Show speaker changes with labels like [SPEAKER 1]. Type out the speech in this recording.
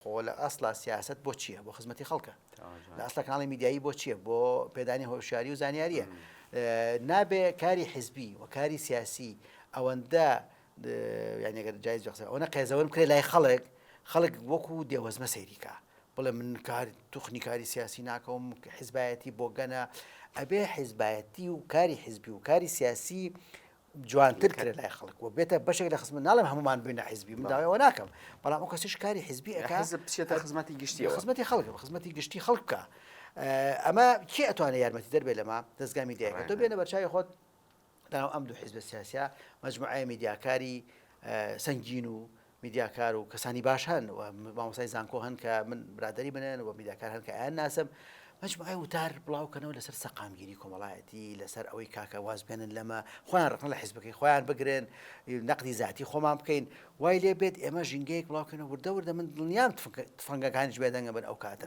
[SPEAKER 1] خۆ لە ئەسڵا سیاست بۆ چییە؟ بۆ خزمەتی خەڵکە. لە ئەسڵا کاناڵی میدیایی بۆ چییە؟ بۆ پێدانی هۆشیاری و زانیاریە. نابێ کاری حیزبی و کاری سیاسی ئەوەندە یانیگەر جایز جەخسە ئەوەنە قێزەوەم کرێ لای خەڵک وەکو دێوەزمە سەیریکە بڵێ من توخنی کاری سیاسی ناکەم حیزبایەتی بۆ گەنە ئەبێ حیزبایەتی و کاری حیزبی و کاری سیاسی جوانتر کرێ لای خەڵک و بێتە بەشێک لە خزمەت ناڵێم هەمومان بینە حیزبی من داوایەوە ناکەم بەڵام ئەو کەسیش کاری حیزبی
[SPEAKER 2] حیزب بچێتە خزمەتی گشتی
[SPEAKER 1] خزمەتی خەڵک خزمەتی گشتی خەڵک بکە. ئەمە کێ ئەتوانێت یارمەتی دەربێت لەمە دەستگا میدیاکە تۆ بێنە بەرچاوی خۆت لەناو ئەم دوو حیزبە سیاسیە مەجموعەیە میدیاکاری سەنگین و میدیاکار و کەسانی باش هەن و مامۆستای زانکۆ هەن کە من برادری بنێن و میدیاکار هەن کە ئایان ناسم مجموعەی وتار بڵاوکەنەوە لەسەر سەقامگیری کۆمەڵایەتی لەسەر ئەوەی کاکە واز بێنن لەمە خۆیان ڕقن لە حیزبەکەی خۆیان بگرن نەقدی زاتی خۆمان بکەین وای لێ بێت ئێمە ژینگەیەک بڵاوکەنەوە وردە من دڵنیام تفەنگەکانیش بێدەنگە بن ئەو کاتە.